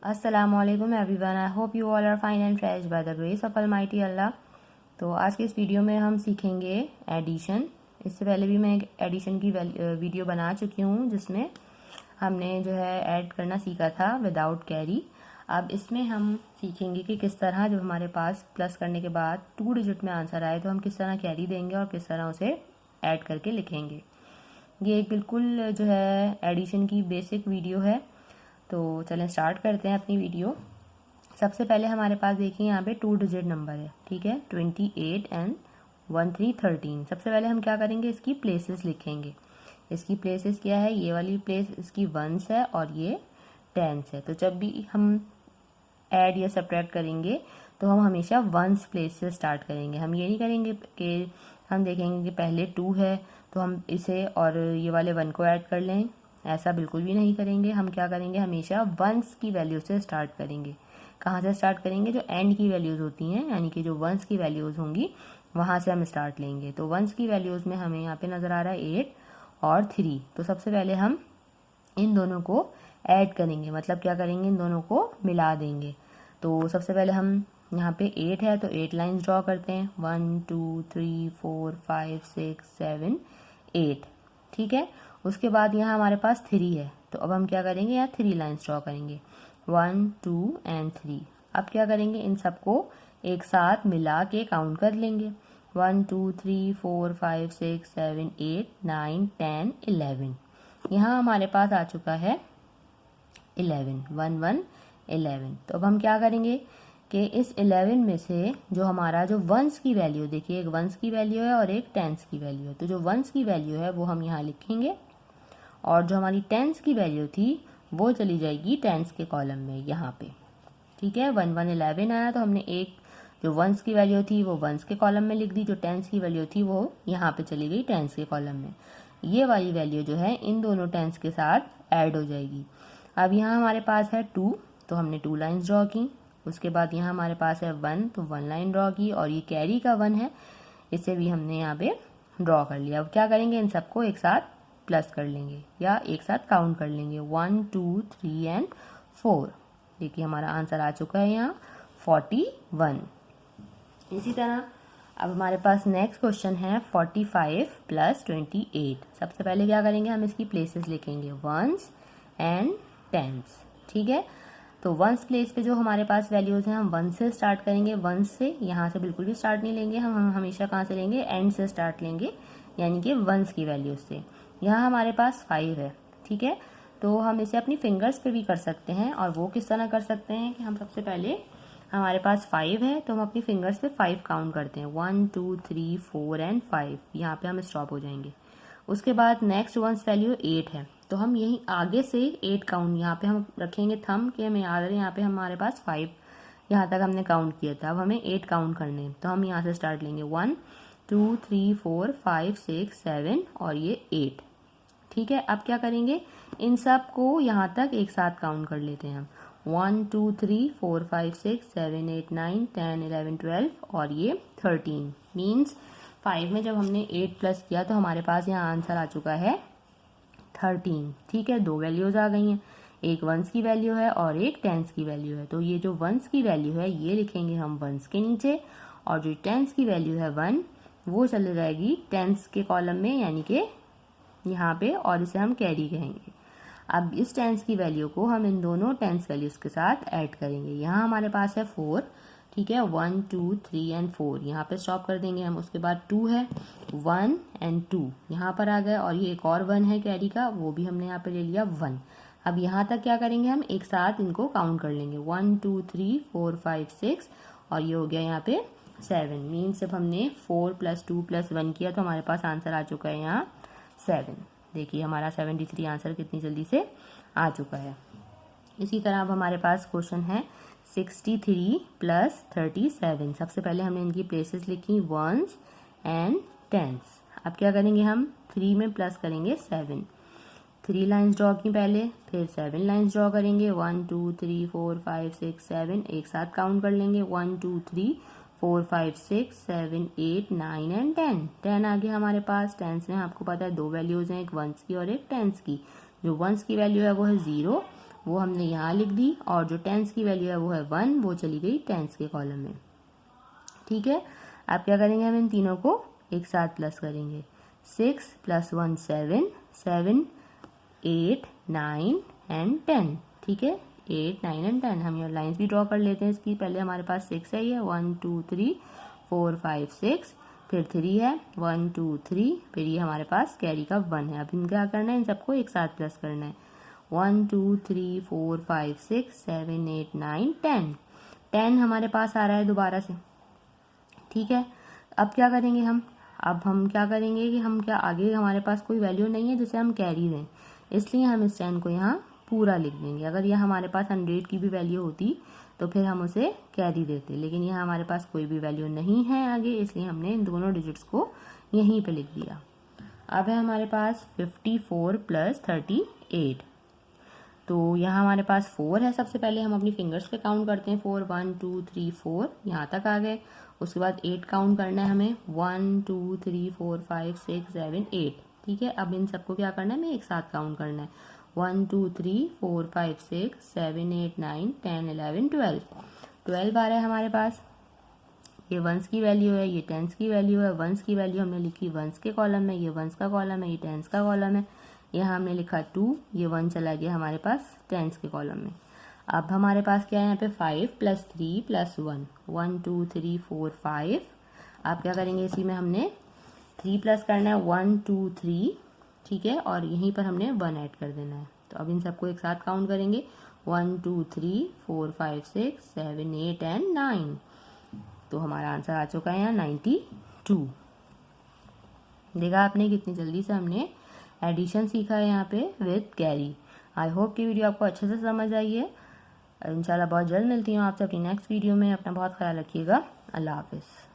Assalamualaikum everyone. I hope you all are fine and fresh by the grace of Almighty Allah. तो आज के इस video में हम सीखेंगे एडिशन। इससे पहले भी मैं एक एडिशन की वीडियो बना चुकी हूँ जिसमें हमने जो है ऐड करना सीखा था विदाउट कैरी। अब इसमें हम सीखेंगे कि किस तरह जब हमारे पास प्लस करने के बाद 2 डिजिट में आंसर आए तो हम किस तरह कैरी देंगे और किस तरह उसे ऐड करके लिखेंगे। ये एक बिल्कुल जो है एडिशन की बेसिक वीडियो है। तो चलें स्टार्ट करते हैं अपनी वीडियो। सबसे पहले हमारे पास देखिए यहाँ पे 2 डिजिट नंबर है, ठीक है, 28 एंड 1313। सबसे पहले हम क्या करेंगे, इसकी प्लेसेस लिखेंगे। इसकी प्लेसेस क्या है, ये वाली प्लेस इसकी वंस है और ये टेंस है। तो जब भी हम ऐड या सब्ट्रैक्ट करेंगे तो हम हमेशा वंस प्लेस से स्टार्ट करेंगे। हम ये नहीं करेंगे कि हम देखेंगे कि पहले 2 है तो हम इसे और ये वाले 1 को ऐड कर लें, ऐसा बिल्कुल भी नहीं करेंगे। हम क्या करेंगे, हमेशा वंस की वैल्यू से स्टार्ट करेंगे। कहाँ से स्टार्ट करेंगे, जो एंड की वैल्यूज़ होती हैं, यानी कि जो वंस की वैल्यूज़ होंगी वहाँ से हम स्टार्ट लेंगे। तो वंस की वैल्यूज़ में हमें यहाँ पे नज़र आ रहा है 8 और 3। तो सबसे पहले हम इन दोनों को ऐड करेंगे, मतलब क्या करेंगे, इन दोनों को मिला देंगे। तो सबसे पहले हम यहाँ पे 8 है तो 8 लाइन्स ड्रॉ करते हैं, 1 2 3 4 5 6 7 8, ठीक है। उसके बाद यहाँ हमारे पास 3 है तो अब हम क्या करेंगे, यहाँ 3 लाइन्स ड्रॉ करेंगे, 1 2 एंड 3। अब क्या करेंगे, इन सबको एक साथ मिला के काउंट कर लेंगे, 1 2 3 4 5 6 7 8 9 10 11। यहाँ हमारे पास आ चुका है 11, 1 1 11। तो अब हम क्या करेंगे कि इस 11 में से जो हमारा जो वंस की वैल्यू, देखिए एक वंस की वैल्यू है और एक टेंस की वैल्यू है, तो जो वंस की वैल्यू है वो हम यहाँ लिखेंगे और जो हमारी टेंस की वैल्यू थी वो चली जाएगी टेंस के कॉलम में यहाँ पे, ठीक है। 1 1 11 आया तो हमने एक जो वंस की वैल्यू थी वो वंस के कॉलम में लिख दी, जो टेंस की वैल्यू थी वो यहाँ पे चली गई टेंस के कॉलम में। ये वाली वैल्यू जो है इन दोनों टेंस के साथ ऐड हो जाएगी। अब यहाँ हमारे पास है 2 तो हमने 2 लाइन्स ड्रॉ की। उसके बाद यहाँ हमारे पास है 1 तो 1 लाइन ड्रॉ की, और ये कैरी का 1 है, इसे भी हमने यहाँ पे ड्रॉ कर लिया। अब क्या करेंगे, इन सबको एक साथ प्लस कर लेंगे या एक साथ काउंट कर लेंगे, 1 2 3 एंड 4। देखिए हमारा आंसर आ चुका है यहाँ 41। इसी तरह अब हमारे पास नेक्स्ट क्वेश्चन है 45 प्लस 28। सबसे पहले क्या करेंगे, हम इसकी प्लेसेस लिखेंगे, वंस एंड टेंस, ठीक है। तो वंस प्लेस पे जो हमारे पास वैल्यूज़ हैं हम 1 से स्टार्ट करेंगे, 1 से, यहाँ से बिल्कुल भी स्टार्ट नहीं लेंगे, हम हमेशा कहाँ से लेंगे, एंड से स्टार्ट लेंगे, यानी कि वंस की वैल्यूज से। यहाँ हमारे पास 5 है, ठीक है। तो हम इसे अपनी फिंगर्स पे भी कर सकते हैं, और वो किस तरह कर सकते हैं कि हम सबसे पहले हमारे पास 5 है तो हम अपनी फिंगर्स पे 5 काउंट करते हैं, 1 2 3 4 एंड 5, यहाँ पे हम स्टॉप हो जाएंगे। उसके बाद नेक्स्ट वंस वैल्यू 8 है तो हम यहीं आगे से 8 काउंट यहाँ पे हम रखेंगे थंब के, हमें याद है यहाँ पे हमारे पास 5 यहाँ तक हमने काउंट किया था, अब हमें 8 काउंट करने हैं तो हम यहाँ से स्टार्ट लेंगे, 1 2 3 4 5 6 7 और ये 8, ठीक है। अब क्या करेंगे, इन सब को यहाँ तक एक साथ काउंट कर लेते हैं हम, 1 2 3 4 5 6 7 8 9 10 11 12 और ये 13। मीन्स 5 में जब हमने 8 प्लस किया तो हमारे पास यहाँ आंसर आ चुका है 13, ठीक है। 2 वैल्यूज़ आ गई हैं, एक वंस की वैल्यू है और एक टेंस की वैल्यू है। तो ये जो वंस की वैल्यू है ये लिखेंगे हम वंस के नीचे, और जो टेंस की वैल्यू है 1 वो चली जाएगी टेंस के कॉलम में, यानी कि यहाँ पे, और इसे हम कैरी कहेंगे। अब इस टेंस की वैल्यू को हम इन दोनों टेंस वैल्यूज़ के साथ ऐड करेंगे। यहाँ हमारे पास है 4, ठीक है, 1 2 3 एंड 4, यहाँ पे स्टॉप कर देंगे हम। उसके बाद 2 है, 1 एंड 2 यहाँ पर आ गए, और ये एक और 1 है कैरी का, वो भी हमने यहाँ पे ले लिया 1। अब यहाँ तक क्या करेंगे, हम एक साथ इनको काउंट कर लेंगे, 1 2 3 4 5 6 और ये हो गया यहाँ पे 7। मीन्स जब हमने 4 + 2 + 1 किया तो हमारे पास आंसर आ चुका है यहाँ 7। देखिए हमारा 73 आंसर कितनी जल्दी से आ चुका है। इसी तरह अब हमारे पास क्वेश्चन है 63 प्लस 37। सबसे पहले हमने इनकी प्लेसेस लिखी, वंस एंड टेंस। अब क्या करेंगे, हम 3 में प्लस करेंगे 7, 3 लाइन्स ड्रॉ की पहले, फिर 7 लाइन्स ड्रॉ करेंगे, 1 2 3 4 5 6 7, एक साथ काउंट कर लेंगे, 1 2 3 4 5 6 7 8 9 एंड 10। 10 आ गया हमारे पास। टेंस में आपको पता है 2 वैल्यूज़ हैं, एक वंस की और एक टेंस की। जो वंस की वैल्यू है वो है 0 वो हमने यहाँ लिख दी, और जो टेंस की वैल्यू है वो है 1, वो चली गई टेंस के कॉलम में। ठीक है, अब क्या करेंगे, हम इन तीनों को एक साथ प्लस करेंगे। 6 + 1 7, 7 8 9 एंड 10। ठीक है, 8 9 एंड 10। हम यहाँ लाइन्स भी ड्रॉ कर लेते हैं इसकी। पहले हमारे पास 6 है, ये 1 2 3 4 5 6, फिर 3 है 1 2 3, फिर ये हमारे पास कैरी का 1 है। अब इन क्या करना है, इन सबको एक साथ प्लस करना है। 1 2 3 4 5 6 7 8 9 10। 10 हमारे पास आ रहा है दोबारा से। ठीक है, अब क्या करेंगे हम क्या करेंगे कि हम क्या आगे हमारे पास कोई वैल्यू नहीं है जिसे हम कैरी दें, इसलिए हम इस 10 को यहाँ पूरा लिख देंगे। अगर यह हमारे पास 100 की भी वैल्यू होती तो फिर हम उसे कैरी देते, लेकिन यहाँ हमारे पास कोई भी वैल्यू नहीं है आगे, इसलिए हमने इन दोनों डिजिट्स को यहीं पे लिख दिया। अब है हमारे पास 54 + 38। तो यहाँ हमारे पास 4 है। सबसे पहले हम अपनी फिंगर्स पे काउंट करते हैं। 4 1 2 3 4 यहाँ तक आ गए। उसके बाद 8 काउंट करना है हमें। 1 2 3 4 5 6 7 8। ठीक है, अब इन सबको क्या करना है, हमें एक साथ काउंट करना है। 1 2 3 4 5 6 7 8 9 10 11 12। 12 आ रहा है हमारे पास। ये वंस की वैल्यू है, ये टेंस की वैल्यू है। वंस की वैल्यू हमने लिखी वंस के कॉलम में, ये वंस का कॉलम है, ये टेंस का कॉलम है। यहाँ हमने लिखा 2, ये 1 चला गया हमारे पास टेंस के कॉलम में। अब हमारे पास क्या है यहाँ पे 5 + 3 + 1, 1 2 3 4 5। आप क्या करेंगे, इसी में हमने 3 प्लस करना है, 1 2 3। ठीक है, और यहीं पर हमने 1 ऐड कर देना है। तो अब इन सबको एक साथ काउंट करेंगे। 1 2 3 4 5 6 7 8 एंड 9। तो हमारा आंसर आ चुका है यहाँ 92। देखा आपने कितनी जल्दी से हमने एडिशन सीखा है यहाँ पे विद कैरी। आई होप कि वीडियो आपको अच्छे से समझ आई है। इंशाल्लाह बहुत जल्द मिलती हूँ आपसे अपनी नेक्स्ट वीडियो में। अपना बहुत ख्याल रखिएगा। अल्लाह हाफिज़।